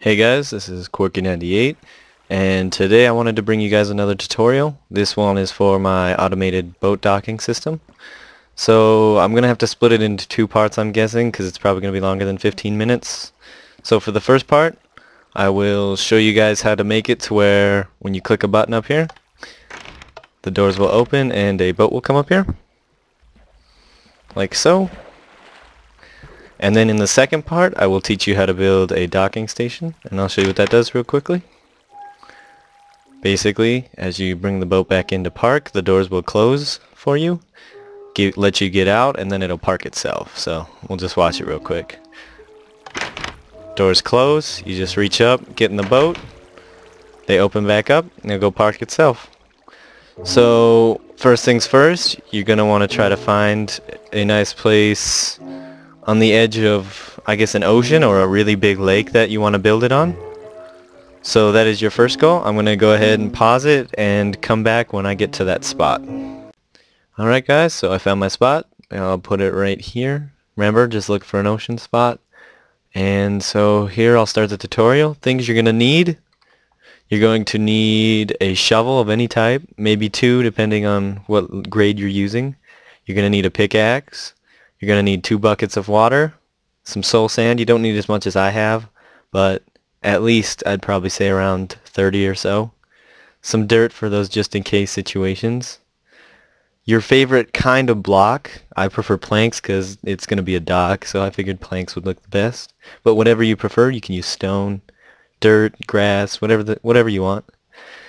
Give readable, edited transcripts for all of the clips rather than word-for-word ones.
Hey guys, this is Quirky98 and today I wanted to bring you guys another tutorial. This one is for my automated boat docking system. So I'm going to have to split it into two parts, I'm guessing, because it's probably going to be longer than 15 minutes. So for the first part, I will show you guys how to make it to where when you click a button up here, the doors will open and a boat will come up here. Like so. And then in the second part, I will teach you how to build a docking station, and I'll show you what that does real quickly. Basically, as you bring the boat back into park, the doors will close for you, let you get out, and then it'll park itself. So we'll just watch it real quick. Doors close, you just reach up, get in the boat, they open back up, and it'll go park itself. So first things first, you're going to want to try to find a nice place on the edge of, I guess, an ocean or a really big lake that you want to build it on. So that is your first goal. I'm going to go ahead and pause it and come back when I get to that spot. Alright guys, so I found my spot. I'll put it right here. Remember, just look for an ocean spot. And so here I'll start the tutorial. Things you're going to need. You're going to need a shovel of any type, maybe two depending on what grade you're using. You're going to need a pickaxe. You're going to need 2 buckets of water, some soul sand. You don't need as much as I have, but at least I'd probably say around 30 or so. Some dirt for those just in case situations. Your favorite kind of block. I prefer planks because it's going to be a dock, so I figured planks would look the best. But whatever you prefer, you can use stone, dirt, grass, whatever you want.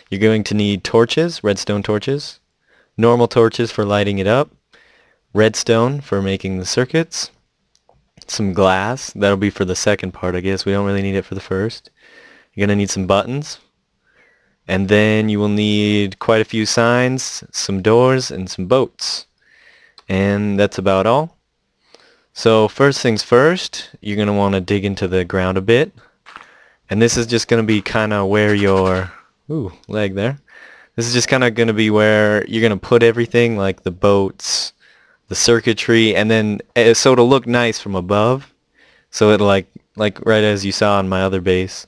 You're going to need torches, redstone torches, normal torches for lighting it up, redstone for making the circuits, some glass, that'll be for the second part I guess, we don't really need it for the first. You're going to need some buttons, and then you will need quite a few signs, some doors, and some boats. And that's about all. So first things first, you're going to want to dig into the ground a bit, and this is just going to be kind of where your, leg there. This is just kind of going to be where you're going to put everything, like the boats, the circuitry, and then so it'll look nice from above. So it'll like right as you saw on my other base,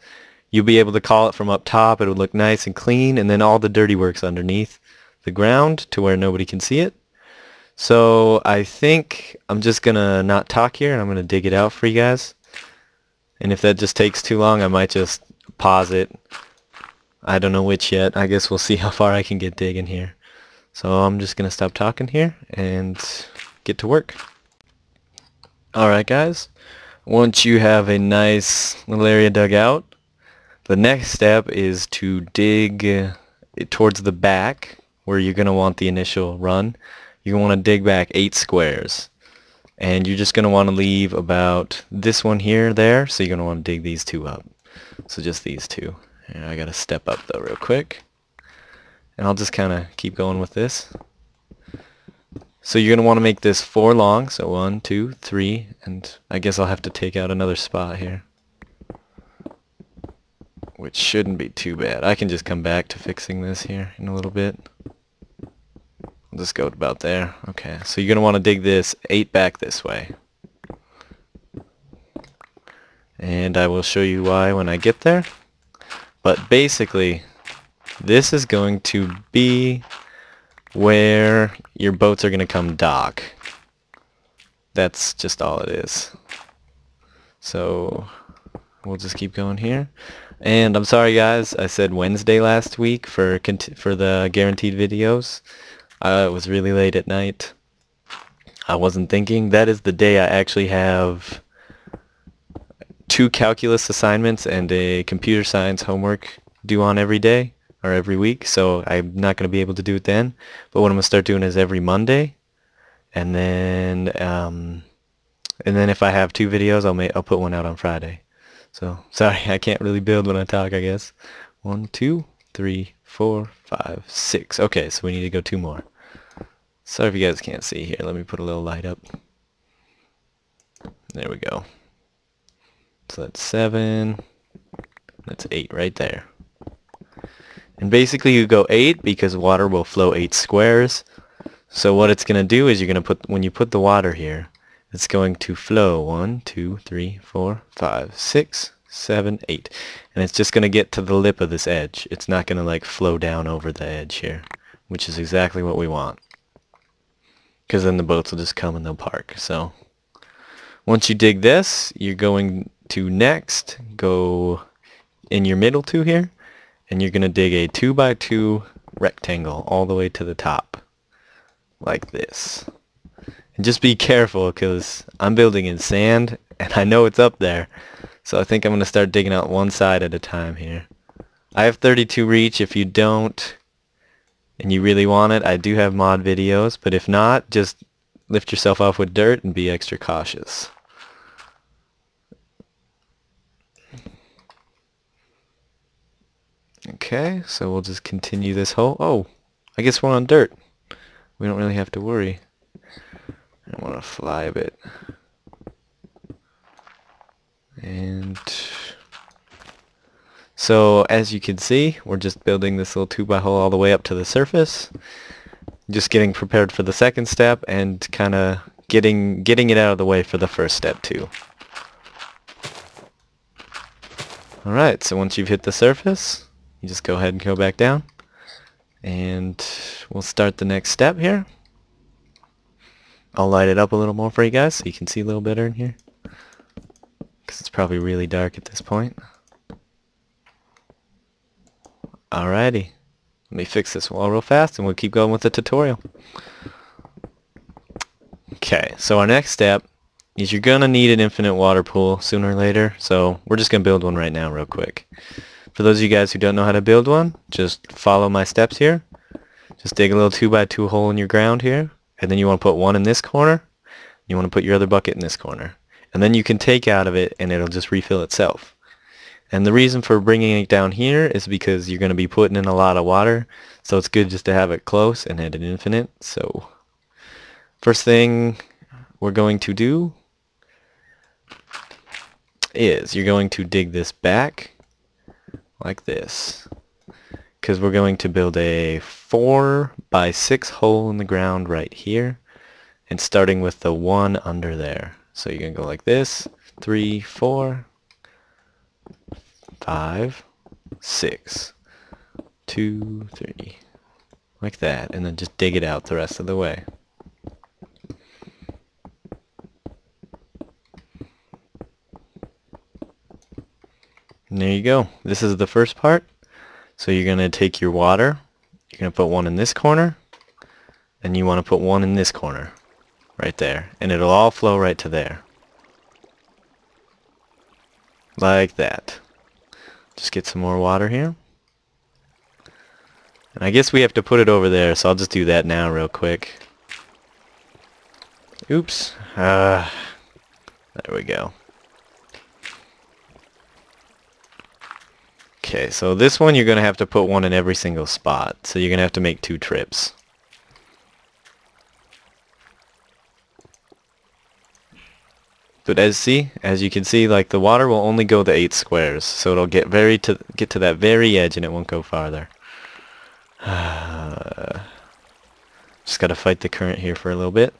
you'll be able to call it from up top. It'll look nice and clean, and then all the dirty work's underneath the ground to where nobody can see it. So I think I'm just gonna not talk here, and I'm gonna dig it out for you guys. And if that just takes too long, I might just pause it. I don't know which yet. I guess we'll see how far I can get digging here. So I'm just going to stop talking here and get to work. Alright guys, once you have a nice little area dug out, the next step is to dig it towards the back where you're going to want the initial run. You're going to want to dig back 8 squares. And you're just going to want to leave about this one here, there, so you're going to want to dig these 2 up. So just these 2. And I got to step up though real quick. And I'll just kind of keep going with this. So you're going to want to make this 4 long. So 1, 2, 3, and I guess I'll have to take out another spot here, which shouldn't be too bad. I can just come back to fixing this here in a little bit. I'll just go about there. Okay, so you're going to want to dig this 8 back this way. And I will show you why when I get there. But basically, this is going to be where your boats are going to come dock. That's just all it is. So we'll just keep going here. And I'm sorry guys, I said Wednesday last week for the guaranteed videos. It was really late at night. I wasn't thinking. That is the day I actually have 2 calculus assignments and a computer science homework due on every day. Or every week, so I'm not going to be able to do it then. But what I'm going to start doing is every Monday, and then if I have 2 videos, I'll put one out on Friday. So sorry, I can't really build when I talk, I guess. 1, 2, 3, 4, 5, 6. Okay, so we need to go 2 more. Sorry if you guys can't see here. Let me put a little light up. There we go. So that's 7. That's 8 right there. And basically you go 8 because water will flow 8 squares. So what it's going to do is you're going to when you put the water here, it's going to flow 1, 2, 3, 4, 5, 6, 7, 8. And it's just going to get to the lip of this edge. It's not going to like flow down over the edge here, which is exactly what we want. Because then the boats will just come and they'll park. So once you dig this, you're going to next go in your middle two here, and you're going to dig a 2x2 rectangle all the way to the top, like this. And just be careful, because I'm building in sand, and I know it's up there, so I think I'm going to start digging out one side at a time here. I have 32 reach. If you don't, and you really want it, I do have mod videos, but if not, just lift yourself off with dirt and be extra cautious. Okay, so we'll just continue this hole. Oh, I guess we're on dirt. We don't really have to worry. I want to fly a bit. And so as you can see, we're just building this little 2x hole all the way up to the surface. Just getting prepared for the second step and kind of getting it out of the way for the first step too. Alright, so once you've hit the surface, you just go ahead and go back down. And we'll start the next step here. I'll light it up a little more for you guys so you can see a little better in here, because it's probably really dark at this point. Alrighty, let me fix this wall real fast and we'll keep going with the tutorial. Okay, so our next step is you're going to need an infinite water pool sooner or later, so we're just going to build one right now real quick. For those of you guys who don't know how to build one, just follow my steps here. Just dig a little 2x2 hole in your ground here, and then you want to put one in this corner. You want to put your other bucket in this corner. And then you can take out of it and it'll just refill itself. And the reason for bringing it down here is because you're going to be putting in a lot of water, so it's good just to have it close and at an infinite. So first thing we're going to do is you're going to dig this back like this, because we're going to build a 4x6 hole in the ground right here, and starting with the one under there. So you're going to go like this, 3, 4, 5, 6, 2, 3, like that, and then just dig it out the rest of the way. And there you go. This is the first part. So you're going to take your water, you're going to put one in this corner, and you want to put one in this corner, right there. And it'll all flow right to there. Like that. Just get some more water here. And I guess we have to put it over there, so I'll just do that now real quick. Oops. There we go. Okay, so this one you're going to have to put one in every single spot. So you're going to have to make 2 trips. But as you can see, like the water will only go the 8 squares. So it'll get to that very edge and it won't go farther. Just got to fight the current here for a little bit.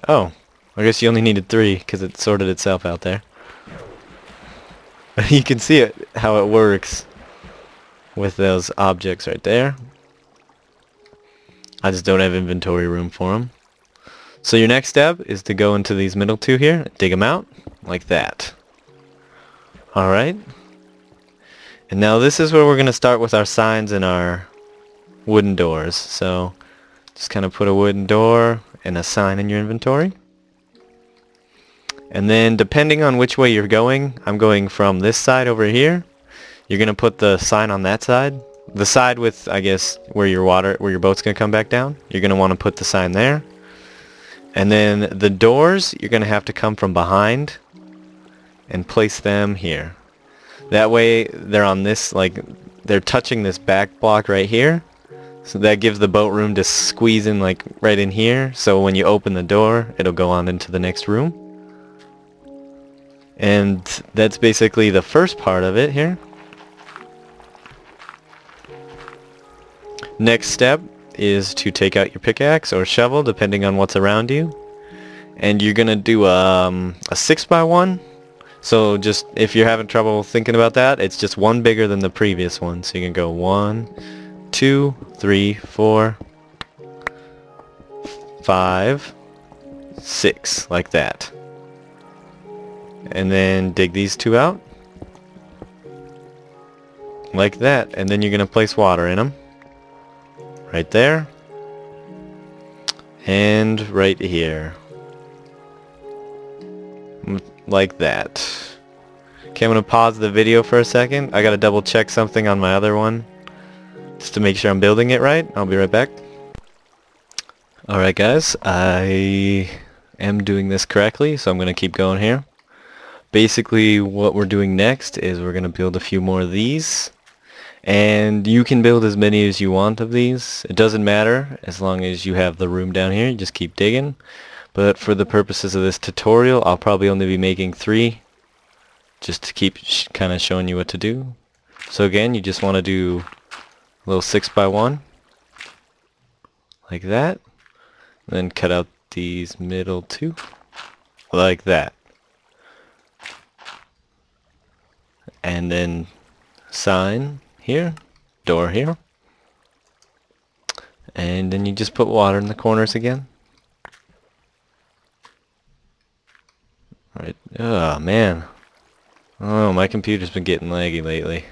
Oh, I guess you only needed 3 because it sorted itself out there. You can see it, how it works with those objects right there. I just don't have inventory room for them. So your next step is to go into these middle 2 here, dig them out, like that. Alright. And now this is where we're going to start with our signs and our wooden doors. So just kind of put a wooden door and a sign in your inventory. And then depending on which way you're going, I'm going from this side over here. You're going to put the sign on that side. The side with, I guess, where your boat's going to come back down. You're going to want to put the sign there. And then the doors, you're going to have to come from behind and place them here. That way they're on this, like, they're touching this back block right here. So that gives the boat room to squeeze in, like, right in here. So when you open the door, it'll go on into the next room. And that's basically the first part of it here. Next step is to take out your pickaxe or shovel, depending on what's around you. And you're going to do a 6x1 So just if you're having trouble thinking about that, it's just one bigger than the previous one. So you can go 1, 2, 3, 4, 5, 6, like that. And then dig these two out. Like that. And then you're going to place water in them. Right there. And right here. Like that. Okay, I'm going to pause the video for a second. I got to double check something on my other one. Just to make sure I'm building it right. I'll be right back. Alright guys, I am doing this correctly, so I'm going to keep going here. Basically what we're doing next is we're going to build a few more of these. And you can build as many as you want of these. It doesn't matter as long as you have the room down here. You just keep digging. But for the purposes of this tutorial, I'll probably only be making 3. Just to keep kind of showing you what to do. So again, you just want to do a little 6x1. Like that. Then cut out these middle 2. Like that. And then sign here. Door here. And then you just put water in the corners again. Right. Oh man. Oh, my computer's been getting laggy lately.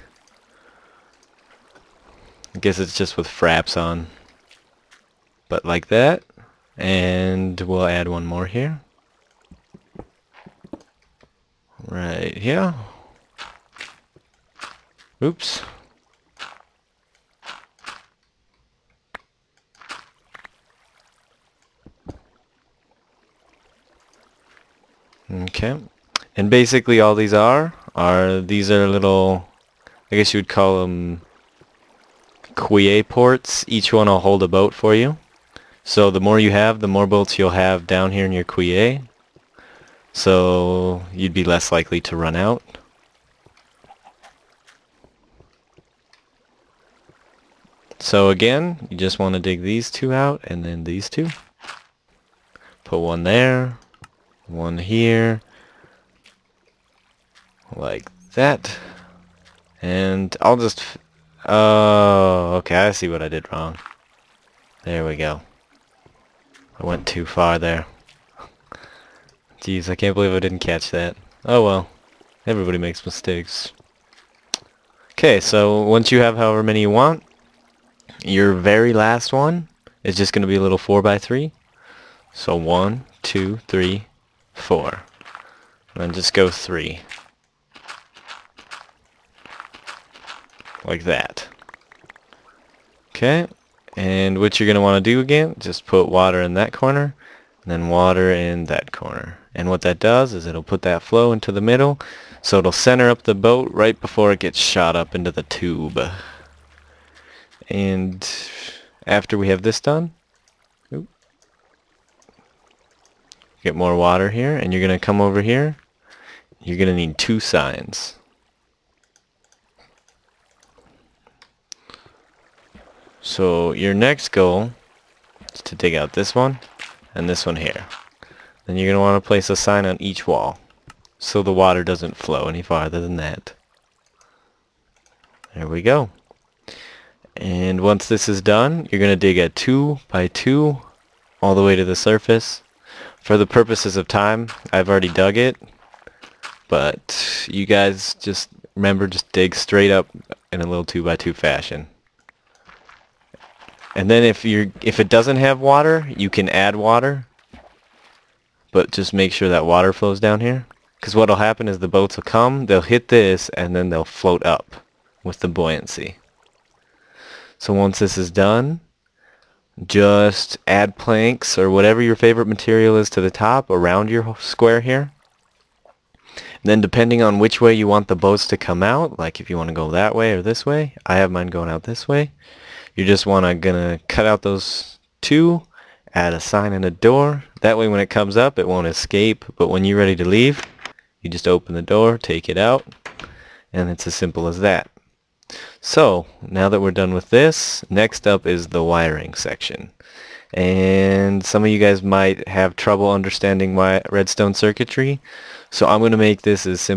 I guess it's just with fraps on. But like that. And we'll add one more here. Right here. Oops. Okay. And basically all these are little, I guess you would call them quay ports. Each one will hold a boat for you. So the more you have, the more boats you'll have down here in your quay. So you'd be less likely to run out. So again, you just want to dig these 2 out and then these 2. Put one there, one here, like that. And I'll just... oh, okay, I see what I did wrong. There we go. I went too far there. Jeez, I can't believe I didn't catch that. Oh well, everybody makes mistakes. Okay, so once you have however many you want, your very last one is just going to be a little 4x3. So 1, 2, 3, 4. And then just go 3. Like that. Okay, and what you're going to want to do again, just put water in that corner, and then water in that corner. And what that does is it'll put that flow into the middle, so it'll center up the boat right before it gets shot up into the tube. And after we have this done, get more water here, and you're going to come over here. You're going to need 2 signs. So your next goal is to dig out this one and this one here. Then you're going to want to place a sign on each wall so the water doesn't flow any farther than that. There we go. And once this is done, you're going to dig a 2x2 all the way to the surface. For the purposes of time, I've already dug it, but you guys just remember, just dig straight up in a little 2x2 fashion. And then if it doesn't have water, you can add water, but just make sure that water flows down here. Because what'll happen is the boats will come, they'll hit this, and then they'll float up with the buoyancy. So once this is done, just add planks or whatever your favorite material is to the top around your square here. And then depending on which way you want the boats to come out, like if you want to go that way or this way, I have mine going out this way. You just gonna cut out those 2, add a sign and a door. That way when it comes up, it won't escape. But when you're ready to leave, you just open the door, take it out, and it's as simple as that. So now that we're done with this, next up is the wiring section. And some of you guys might have trouble understanding redstone circuitry, so I'm going to make this as simple